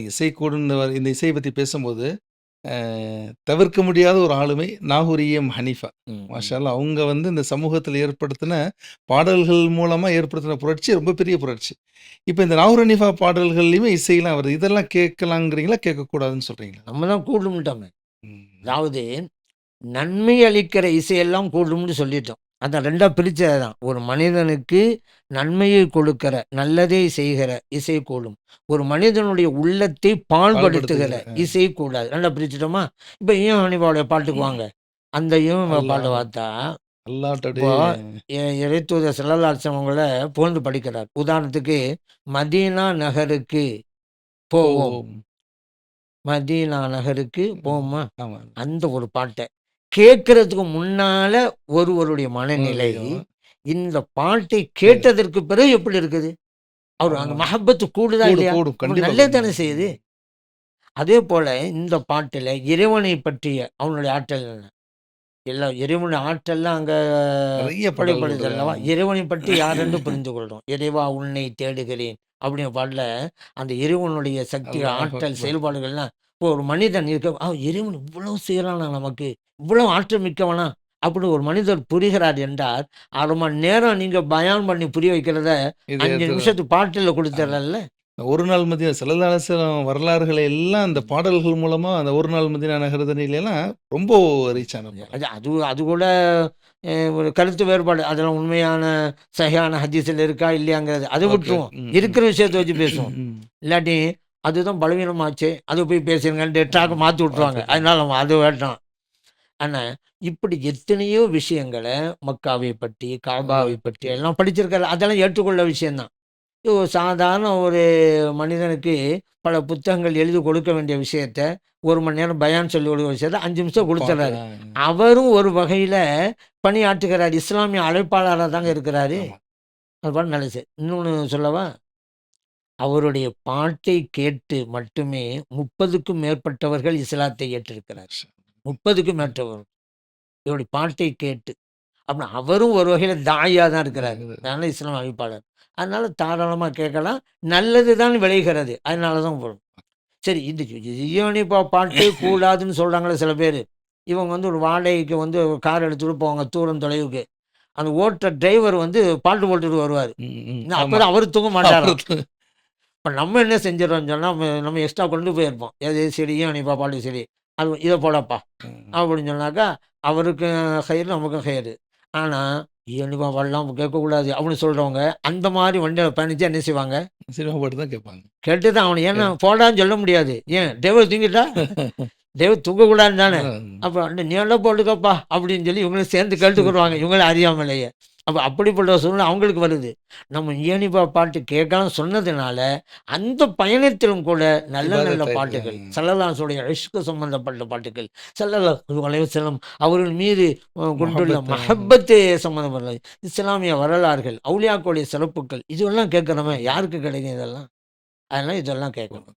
இசை கூடுன்னு இந்த இசைய பத்தி பேசும்போது, அ தவிர்க்க முடியாத ஒரு ஆளுமை நாகூரியம் ஹனீஃபா. ம், ம். மாஷா அல்லாஹ். அவங்க வந்து இந்த சமூகத்தில ஏற்படுத்தின பாடல்கள் மூலமா ஏற்படுத்தின புரட்சி ரொம்ப பெரிய புரட்சி. இப்ப இந்த நாகூர் ஹனீஃபா பாடல்கள்லயுமே இசைலாம் வருது. இதெல்லாம் கேட்கலாங்கிறீங்களா? கேட்கக்கூடாதுன்னு சொல்றீங்களா? நம்ம தான் கூடும்ட்டோமே. ம். அதாவது நன்மை அளிக்கிற இசையெல்லாம் கூடும்னு சொல்லிட்டோம். அதான் 2ஆ பிரிச்சது தான். ஒரு மனிதனுக்கு நன்மையை கொடுக்கிற, நல்லதை செய்கிற இசை கூடும். ஒரு மனிதனுடைய உள்ளத்தை பாழ்படுத்துகிற பாழ்படுத்துகிற இசை கூடாது. 2ஆ பிரிச்சுட்டோமா? இப்ப ஈயம் ஹனீஃபாவுடைய பாட்டுக்கு வாங்க. அந்த ஈயம் பாட்ட அல்லாஹ் பார்த்தா, அல்லாஹ்ட்ட இப்போ அப்படியே இறைத்தூதர் ஸல்லல்லாஹு அலைஹி வஸல்லம் அவங்கள புகழ்ந்து படிக்கிறார். உதாரணத்துக்கு, மதீனா நகருக்கு போவோம். போவோம். மதீனா நகருக்கு போவோமா? ஆமா. அந்த ஒரு பாட்ட கேட்கறதுக்கு முன்னால ஒருவருடைய மனநிலை, மனநிலையும் இந்த பாட்டை கேட்டதற்கு பிறகு எப்படி இருக்குது? அவரு அங்க ஆமா. மஹப்பத்து கூடுதா கூடும், இல்லையா? கூடும். அப்ப கண்டிப்பா நல்லது தானே கூடும். செய்யுது. அதே போல இந்த பாட்டுல இறைவனை பற்றிய அவனுடைய ஆற்றல் என்ன? எல்லா இறைவனுடைய ஆற்றல்லாம் அங்க நெறைய பாடல்கள் வெளிப்படுது இருக்கு. அல்லவா? இறைவனை பற்றி யாரென்று புரிந்து கொள்றோம். இறைவா உன்னை தேடுகிறேன் அப்படிங்கிற பாட்டுல அந்த இறைவனுடைய சக்தி, அல்லாஹ் ஆற்றல், அக்பர். செயல்பாடுகள்லாம் இப்போ ஒரு மனிதன் இருக்க இறைவன் இவ்வளவு செய்றானா நமக்கு, இவ்வளவு ஆற்றல் மிக்கவனா? அப்படின்னு ஒரு மனிதர் புரிகிறார் என்றால், 1/2 மணி நேரம் நீங்க பயான் பண்ணி புரிய வைக்கிறத இது 5 அது நிமிஷத்து பாட்டுல ஆமா. குடுத்துறல்ல. ஒரு நாள் மதியம் ஸல்லல்லாஹு அலைஹி வஸல்லம் வரலாறுகளை எல்லாம் அந்த பாடல்கள் மூலமா அந்த ஒரு நாள் மதீனா நகரதனிலாம் ரொம்ப ரீச் ஆன படம். அது அது அது கூட ஒரு கருத்து வேறுபாடு. அதெல்லாம் உண்மையான சஹீஹான ஹதீஸ்ல இருக்கா இல்லையாங்கிறது. அத ஓகே. விட்டுருவோம். ம், ம். இருக்கிற விஷயத்த வச்சு பேசுவோம். ம். இல்லாட்டி அதுதான் பலவீனமாச்சே, அத போய் பேசுங்கன்ட்டு ட்ராக்க மாத்தி விட்டுருவாங்க. பார்த்துட்டு. அதனால நம்ம அது வேண்டாம். ஆனா, இப்படி எத்தனையோ விஷயங்கள மக்காவை பற்றி, காபாவை அல்லாஹ் பற்றி பத்தி. எல்லாம் படிச்சிருக்காரு. அதெல்லாம் ஏற்றுக்கொள்ள விஷயம் தான். சாதாரண ஒரு மனிதனுக்கு பல புத்தகங்கள் எழுதி கொடுக்க வேண்டிய விஷயத்த, 1 மணி நேரம் பயான் சொல்லிக் கொடுக்குற விஷயத்த 5 நிமிஷம் பாட்டு. குடுத்துர்றாரு. அவரும் ஒரு வகையில பணியாற்றுகிறார். இஸ்லாமிய அழைப்பாளரா தாங்க இருக்கிறாரு. ஆமா. அது பாட்டு நல்லது. இன்னொன்னு சொல்லவா? அவருடைய பாட்டை கேட்டு மட்டுமே 30க்கும் மேற்பட்டவர்கள் இஸ்லாத்தை ஏற்றிருக்கிறார். 30க்கும் மேற்பட்டவர்கள். இவருடைய பாட்டை கேட்டு. அப்ப அவரும் ஒரு வகையில தாயா தான் இருக்கிறாரு. அதனால இஸ்லாம் அழைப்பாளர். அதனால தாராளமா கேட்கலாம். நல்லது தான் விளைகிறது. அதனால தான் வரும். சரி இந்த ஈயோனிப்பா பாட்டே கூடாதுன்னு சொல்றாங்கல்ல சில பேரு. இவங்க வந்து ஒரு வாடகைக்கு வந்து கார் எடுத்துட்டு போவாங்க தூரம் தொலைவுக்கு. அந்த ஓட்டுற டிரைவர் வந்து பாட்டு போட்டுட்டு வருவாரு. ம், ம். ஆமா. அப்பதான் அவரு தூங்க மாட்டாராம். அப்புறம் இப்ப நம்ம என்ன செஞ்சுர்றோம்னு சொன்னா, நம்ம எக்ஸ்ட்ரா கொண்டு போயிருப்போம். எது சரி ஈயோனிப்பா பாட்டு சரி. அது இத போடப்பா. அப்படின்னு சொன்னாக்கா, அவருக்கும் ஹைர், நமக்கும் ஹைர். ஆனா, "ஈயோனிப்பா பாடலாம் கேட்கக்கூடாது" அப்படின்னு சொல்றவங்க, அந்த மாரி வண்டியில பயணிச்சா என்ன செய்வாங்க? சினிமா பாட்டு தான் கேட்பாங்க. கேட்டு தான் ஆகணும். ஏன்னா சரி. போடான்னு சொல்ல முடியாது. ஏன் டிரைவர் தூங்கிட்டா? டிரைவர் தூங்கக்கூடாதுன்னு தானே. அதான். அப்ப "நீ வேணா போட்டுக்கப்பா" அப்படின்னு சொல்லி இவங்களும் சேர்ந்து கேட்டுக்குருவாங்க. இவங்களும் அறியாமலேயே. அப்ப அப்படிப்பட்ட சூழ்நிலை அவங்களுக்கு வருது. நம்ம ஈயோனிப்பா பாட்டு கேட்கலாம்னு சொன்னதுனால, அந்த பயணத்திலும் கூட நல்ல நல்ல இபாதத் பாட்டுகள், ஸல்லல்லாஹுடைய இஷ்க் சம்பந்தப்பட்ட பாட்டுகள், ஸல்லல்லாஹு அலைஹி வஸல்லம் அவர்கள் மீது கொண்டுள்ள மஹப்பத். மஹப்பத்து சம்பந்தப்பட்ட இஸ்லாமிய வரலாறுகள், அவுலியாக்களுடைய சிறப்புகள், இதெல்லாம் கேட்கிறோமே யாருக்கு கிடைக்கும் இதெல்லாம்? அதனால இதெல்லாம் கேட்கணும்.